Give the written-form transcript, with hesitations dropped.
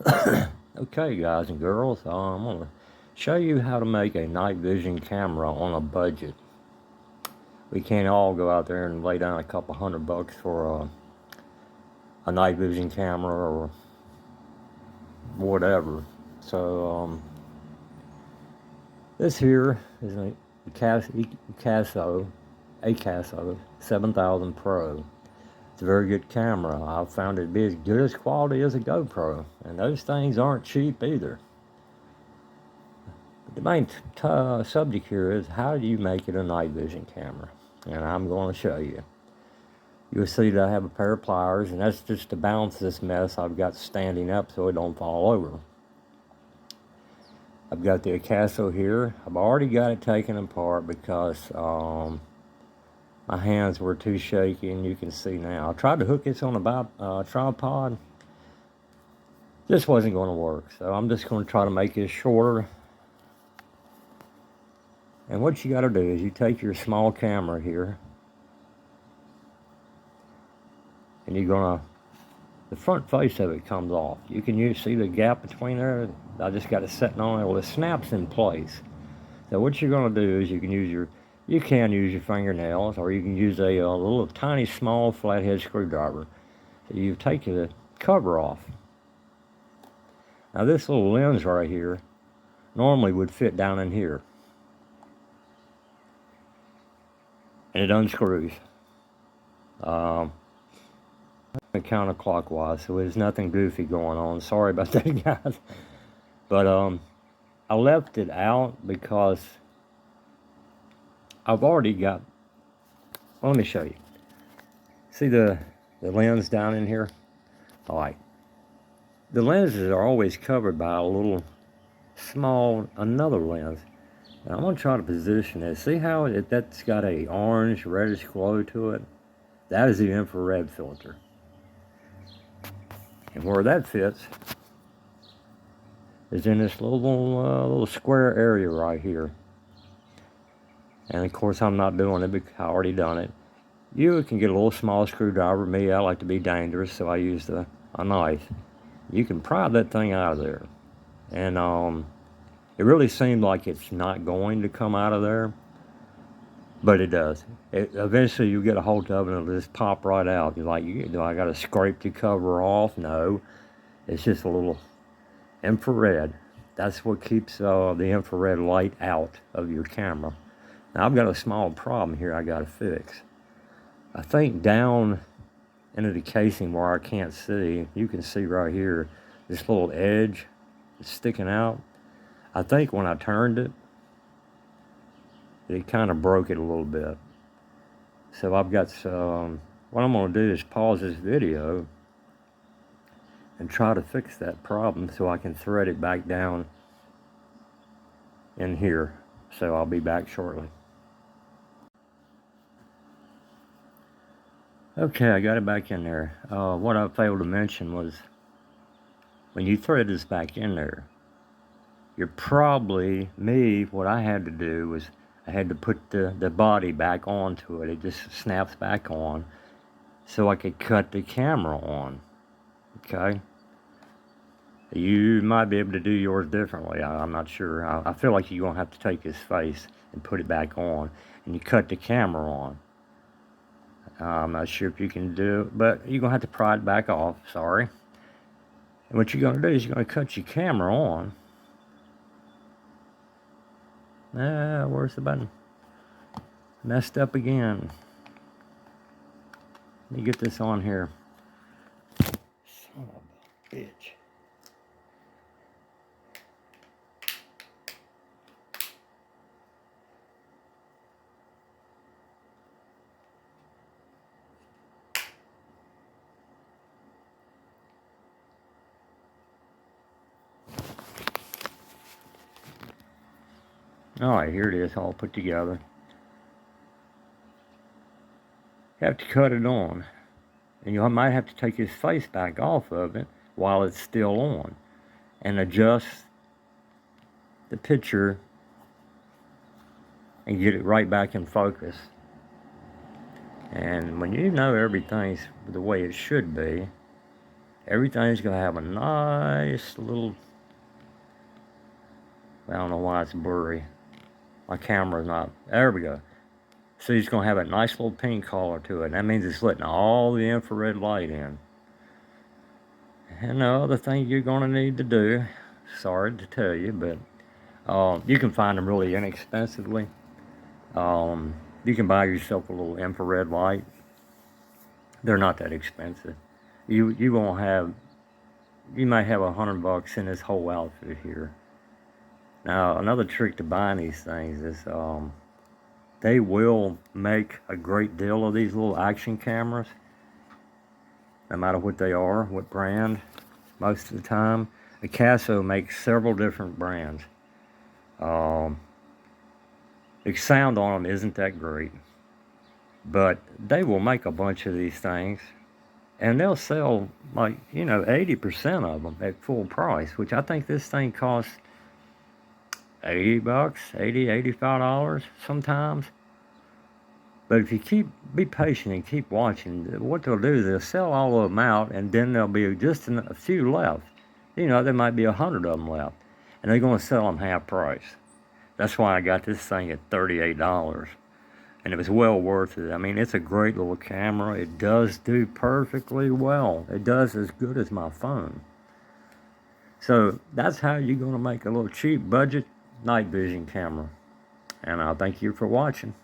Okay, guys and girls, I'm going to show you how to make a night vision camera on a budget. We can't all go out there and lay down a couple $100 for a night vision camera or whatever. So this here is a Akaso 7000 Pro. It's a very good camera. I've found it to be as good as quality as a GoPro, and those things aren't cheap either. The main subject here is how do you make it a night vision camera? And I'm going to show you. You'll see that I have a pair of pliers, and that's just to balance this mess I've got standing up so it don't fall over. I've got the Akaso here. I've already got it taken apart because my hands were too shaky, and you can see now. I tried to hook this on a tripod. This wasn't going to work, so I'm just going to try to make this shorter. And what you got to do is you take your small camera here, and you're gonna, the front face of it comes off. You can see the gap between there. I just got it sitting on it. Well, it snaps in place. So what you're gonna do is you can use your fingernails, or you can use a little tiny small flathead screwdriver. So you take the cover off. Now this little lens right here normally would fit down in here. And it unscrews. Counterclockwise, so there's nothing goofy going on. Sorry about that, guys. But I left it out because I've already got, well, let me show you. See the lens down in here? All right. The lenses are always covered by a little small, another lens. And I'm going to try to position it. See how that's got a orange, reddish glow to it? That is the infrared filter. And where that fits is in this little square area right here. And of course I'm not doing it because I already done it. You can get a little small screwdriver. Me, I like to be dangerous, so I use a knife. You can pry that thing out of there. And it really seemed like it's not going to come out of there, but it does. Eventually you get a hold of it and it'll just pop right out. You're like, do I got to scrape the cover off? No, it's just a little infrared. That's what keeps the infrared light out of your camera. Now I've got a small problem here I got to fix. I think down into the casing where I can't see, you can see right here, this little edge is sticking out. I think when I turned it, it kind of broke it a little bit. So I've got what I'm going to do is pause this video and try to fix that problem so I can thread it back down in here. So I'll be back shortly. Okay, I got it back in there. What I failed to mention was when you thread this back in there, you're probably, what I had to do was I had to put the body back onto it. It just snaps back on so I could cut the camera on, okay? You might be able to do yours differently. I'm not sure. I feel like you're gonna have to take his face and put it back on, and you cut the camera on. I'm not sure if you can do it, but you're gonna have to pry it back off, sorry. And what you're gonna do is you're gonna cut your camera on. Where's the button? Messed up again. Let me get this on here. Son of a bitch. Alright, here it is, all put together. You have to cut it on. And you might have to take his face back off of it while it's still on. And adjust the picture and get it right back in focus. And when you know everything's the way it should be, Everything's going to have a nice little, I don't know why it's blurry. My camera's not, there we go. So it's going to have a nice little pink color to it. And that means it's letting all the infrared light in. And the other thing you're going to need to do, sorry to tell you, but you can find them really inexpensively. You can buy yourself a little infrared light. They're not that expensive. You won't have, you might have $100 in this whole outfit here. Now, another trick to buying these things is they will make a great deal of these little action cameras, no matter what they are, what brand, most of the time. Akaso makes several different brands. The sound on them isn't that great, but they will make a bunch of these things, and they'll sell, like, 80% of them at full price, which I think this thing costs $80, $85 sometimes. But if you be patient and keep watching, what they'll do is they'll sell all of them out, and then there'll be just a few left. There might be 100 of them left, and they're going to sell them half price. That's why I got this thing at $38, and it was well worth it. I mean, it's a great little camera. It does do perfectly well. It does as good as my phone. So that's how you're going to make a little cheap budget night vision camera. And I thank you for watching.